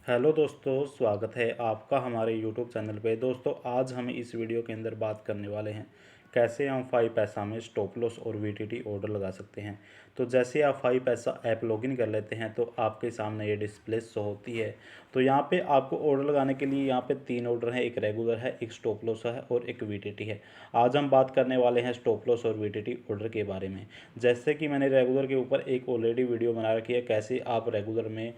Hello दोस्तों, स्वागत है आपका हमारे यूट्यूब चैनल पे। दोस्तों, आज हम इस वीडियो के अंदर बात करने वाले हैं कैसे हम 5 पैसा में स्टॉप लॉस और वीटीटी ऑर्डर लगा सकते हैं। तो जैसे आप 5 पैसा ऐप लॉगिन कर लेते हैं तो आपके सामने ये डिस्प्ले शो होती है। तो यहाँ पे आपको ऑर्डर लगाने के लिए यहाँ पे 3 ऑर्डर हैं, एक रेगुलर है, एक स्टॉप लॉस है और एक वीटीटी है। आज हम बात करने वाले हैं स्टॉप लॉस और वीटीटी ऑर्डर के बारे में। जैसे कि मैंने रेगुलर के ऊपर एक ऑलरेडी वीडियो बना रखी है, कैसे आप रेगुलर में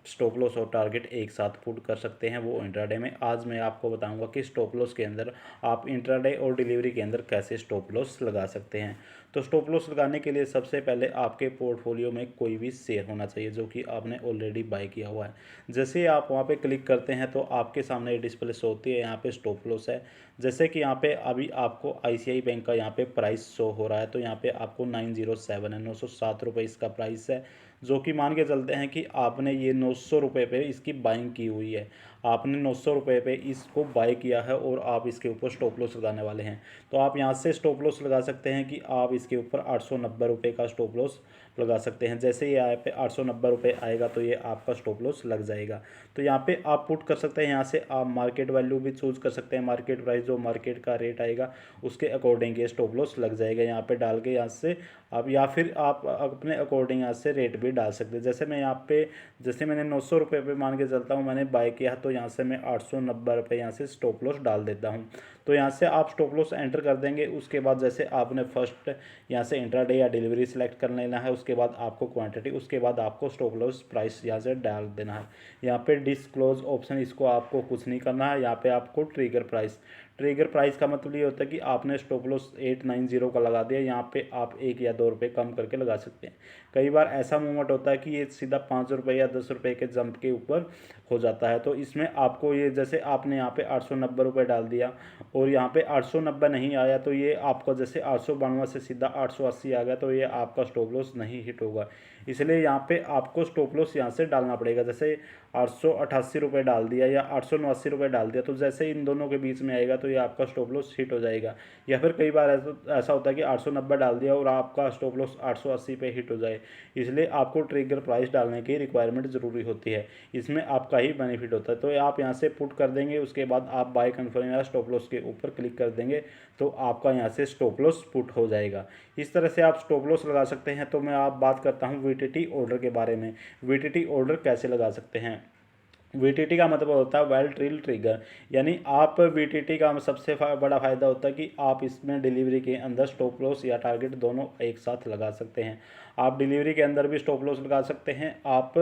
स्टॉप लॉस और टारगेट एक साथ पुट कर सकते हैं, वो इंट्राडे में। आज मैं आपको बताऊंगा कि स्टॉप लॉस के अंदर आप इंट्राडे और डिलीवरी के अंदर कैसे स्टॉप लॉस लगा सकते हैं। तो स्टॉप लॉस लगाने के लिए सबसे पहले आपके पोर्टफोलियो में कोई भी शेयर होना चाहिए जो कि आपने ऑलरेडी बाय किया हुआ है। जैसे आप वहाँ पे क्लिक करते हैं तो आपके सामने ये डिस्प्ले शो होती है, यहाँ पे स्टॉप लॉस है। जैसे कि यहाँ पे अभी आपको आईसीआई बैंक का यहाँ पे प्राइस शो हो रहा है, तो यहाँ पे आपको 907 है, 907 रुपये इसका प्राइस है। जो कि मान के चलते हैं कि आपने ये 900 रुपये पे इसकी बाइंग की हुई है। आपने 900 रुपये पे इसको बाय किया है और आप इसके ऊपर स्टॉप लॉस लगाने वाले हैं। तो आप यहाँ से स्टॉप लॉस लगा सकते हैं कि आप इसके ऊपर 890 रुपये का स्टॉप लॉस लगा सकते हैं। जैसे ये आए पे 890 रुपये आएगा तो ये आपका स्टॉप लॉस लग जाएगा। तो यहाँ पे आप पुट कर सकते हैं, यहाँ से आप मार्केट वैल्यू भी चूज़ कर सकते हैं। मार्केट प्राइस जो मार्केट का रेट आएगा उसके अकॉर्डिंग ये स्टॉप लॉस लग जाएगा। यहाँ पे डाल के यहाँ से आप, या फिर आप अपने अकॉर्डिंग यहाँ से रेट भी डाल सकते हैं। जैसे मैं यहाँ पे, जैसे मैंने 900 रुपये पे मान के चलता हूँ, मैंने बाय किया तो यहाँ से मैं 890 रुपये यहाँ से स्टॉप लॉस डाल देता हूँ। तो यहाँ से आप स्टॉप लॉस एंटर कर देंगे। उसके बाद जैसे आपने फर्स्ट यहाँ से इंट्राडे या डिलीवरी सेलेक्ट कर लेना है, उसके बाद आपको क्वांटिटी, उसके बाद आपको स्टॉप लॉस प्राइस यहाँ से डाल देना है। यहाँ पे डिस्क्लोज ऑप्शन, इसको आपको कुछ नहीं करना है। यहाँ पे आपको ट्रिगर प्राइस, ट्रिगर प्राइस का मतलब ये होता है कि आपने स्टॉप लॉस 890 का लगा दिया, यहाँ पे आप 1 या 2 रुपये कम करके लगा सकते हैं। कई बार ऐसा मूवमेंट होता है कि ये सीधा 5 रुपये या 10 रुपये के जंप के ऊपर हो जाता है। तो इसमें आपको ये, जैसे आपने यहाँ पे 890 रुपये डाल दिया और यहाँ पे 890 नहीं आया, तो ये आपका जैसे 892 से सीधा 880 आ गया, तो ये आपका स्टॉप लॉस नहीं हिट होगा। इसलिए यहाँ पे आपको स्टॉप लॉस यहाँ से डालना पड़ेगा। जैसे 888 रुपये डाल दिया या 889 रुपये डाल दिया, तो जैसे इन दोनों के बीच में आएगा तो ये आपका स्टॉप लॉस हिट हो जाएगा। या फिर कई बार ऐसा होता है कि 890 डाल दिया और आपका स्टॉप लॉस 880 पे हिट हो जाए। इसलिए आपको ट्रिगर प्राइस डालने की रिक्वायरमेंट ज़रूरी होती है, इसमें आपका ही बेनिफिट होता है। तो आप यहाँ से पुट कर देंगे, उसके बाद आप बाय कन्फर्म या स्टॉप लॉस के ऊपर क्लिक कर देंगे तो आपका यहाँ से स्टॉप लॉस पुट हो जाएगा। इस तरह से आप स्टॉप लॉस लगा सकते हैं। तो मैं आप बात करता हूँ वीटीटी ऑर्डर के बारे में। वीटीटी ऑर्डर कैसे लगा सकते हैं। वीटीटी का मतलब होता है वेल ड्रिल ट्रिगर, यानी आप वीटीटी का सबसे बड़ा फ़ायदा होता है कि आप इसमें डिलीवरी के अंदर स्टॉप लॉस या टारगेट दोनों एक साथ लगा सकते हैं। आप डिलीवरी के अंदर भी स्टॉप लॉस लगा सकते हैं। आप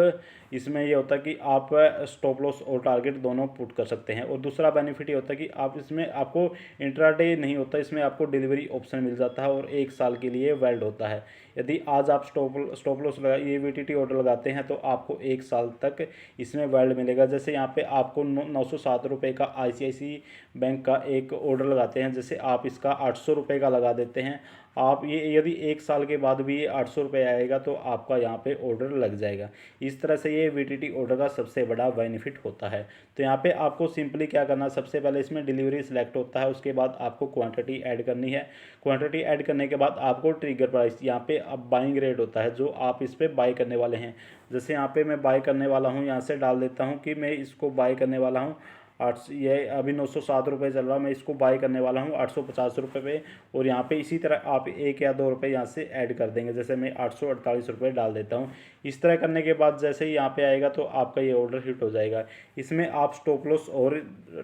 इसमें ये होता है कि आप स्टॉप लॉस और टारगेट दोनों पुट कर सकते हैं। और दूसरा बेनिफिट ये होता है कि आप इसमें, आपको इंट्राडे नहीं होता, इसमें आपको डिलीवरी ऑप्शन मिल जाता है और 1 साल के लिए वैलिड होता है। यदि आज आप स्टॉप लॉस लगा, ये वीटीटी ऑर्डर लगाते हैं तो आपको 1 साल तक इसमें वैलिड मिलेगा। जैसे यहाँ पे आपको 907 रुपये का आईसीआईसी बैंक का एक ऑर्डर लगाते हैं, जैसे आप इसका 800 रुपये का लगा देते हैं, आप ये यदि 1 साल के बाद भी ये 800 रुपये आएगा तो आपका यहाँ पे ऑर्डर लग जाएगा। इस तरह से ये वीटीटी ऑर्डर का सबसे बड़ा बेनिफिट होता है। तो यहाँ पे आपको सिंपली क्या करना है, सबसे पहले इसमें डिलीवरी सिलेक्ट होता है, उसके बाद आपको क्वांटिटी ऐड करनी है। क्वांटिटी ऐड करने के बाद आपको ट्रिगर प्राइस, यहाँ पे अब बाइंग रेट होता है जो आप इस पर बाई करने वाले हैं। जैसे यहाँ पे मैं बाय करने वाला हूँ, यहाँ से डाल देता हूँ कि मैं इसको बाय करने वाला हूँ ये अभी 907 रुपये चल रहा, मैं इसको बाय करने वाला हूँ 850 रुपये पे। और यहाँ पे इसी तरह आप 1 या 2 रुपये यहाँ से ऐड कर देंगे। जैसे मैं 848 रुपये डाल देता हूँ। इस तरह करने के बाद जैसे ही यहाँ पे आएगा तो आपका ये ऑर्डर हिट हो जाएगा। इसमें आप स्टॉप लॉस और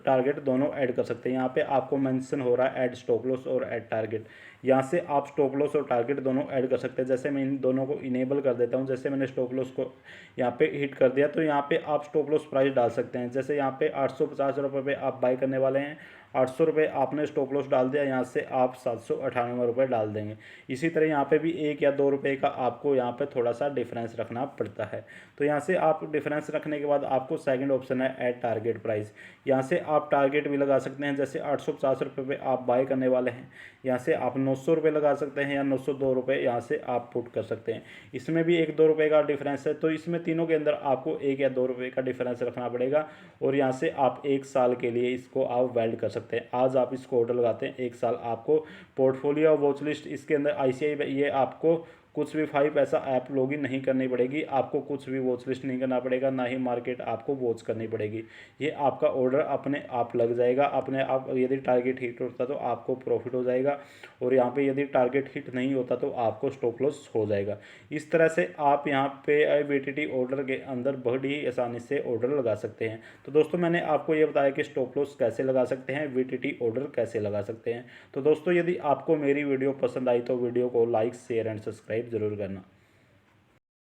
टारगेट दोनों ऐड कर सकते हैं। यहाँ पे आपको मेंशन हो रहा है ऐड स्टॉप लॉस और ऐड टारगेट, यहाँ से आप स्टॉप लॉस और टारगेट दोनों ऐड कर सकते हैं। जैसे मैं इन दोनों को इनेबल कर देता हूँ, जैसे मैंने स्टॉप लॉस को यहाँ पे हिट कर दिया तो यहाँ पे आप स्टॉप लॉस प्राइस डाल सकते हैं। जैसे यहाँ पे 850 रुपये पे आप बाय करने वाले हैं, 800 रुपये आपने स्टॉप लॉस डाल दिया, यहाँ से आप 798 रुपये डाल देंगे। इसी तरह यहाँ पे भी 1 या 2 रुपये का आपको यहाँ पे थोड़ा सा डिफरेंस रखना पड़ता है। तो यहाँ से आप डिफरेंस रखने के बाद आपको सेकंड ऑप्शन है ऐड टारगेट प्राइस, यहाँ से आप टारगेट भी लगा सकते हैं। जैसे 850 रुपये पे आप बाय करने वाले हैं, यहाँ से आप 900 रुपये लगा सकते हैं या 902 रुपये यहाँ से आप पुट कर सकते हैं। इसमें भी 1-2 रुपये का डिफरेंस है, तो इसमें तीनों के अंदर आपको 1 या 2 रुपये का डिफरेंस रखना पड़ेगा। और यहाँ से आप 1 साल के लिए इसको आप वैलिड कर सकते हैं। आज आप इसको ऑर्डर लगाते हैं, 1 साल आपको पोर्टफोलियो वॉच लिस्ट, इसके अंदर आईसीआई ये आपको कुछ भी 5 पैसा ऐप लॉगिन नहीं करनी पड़ेगी, आपको कुछ भी वॉच लिस्ट नहीं करना पड़ेगा, ना ही मार्केट आपको वॉच करनी पड़ेगी। ये आपका ऑर्डर अपने आप लग जाएगा अपने आप। यदि टारगेट हिट होता तो आपको प्रॉफिट हो जाएगा, और यहाँ पे यदि टारगेट हिट नहीं होता तो आपको स्टॉप लॉस हो जाएगा। इस तरह से आप यहाँ पे वीटीटी ऑर्डर के अंदर बहुत ही आसानी से ऑर्डर लगा सकते हैं। तो दोस्तों मैंने आपको ये बताया कि स्टॉप लॉस कैसे लगा सकते हैं, वीटीटी ऑर्डर कैसे लगा सकते हैं। तो दोस्तों यदि आपको मेरी वीडियो पसंद आई तो वीडियो को लाइक शेयर एंड सब्सक्राइब जरूर करना।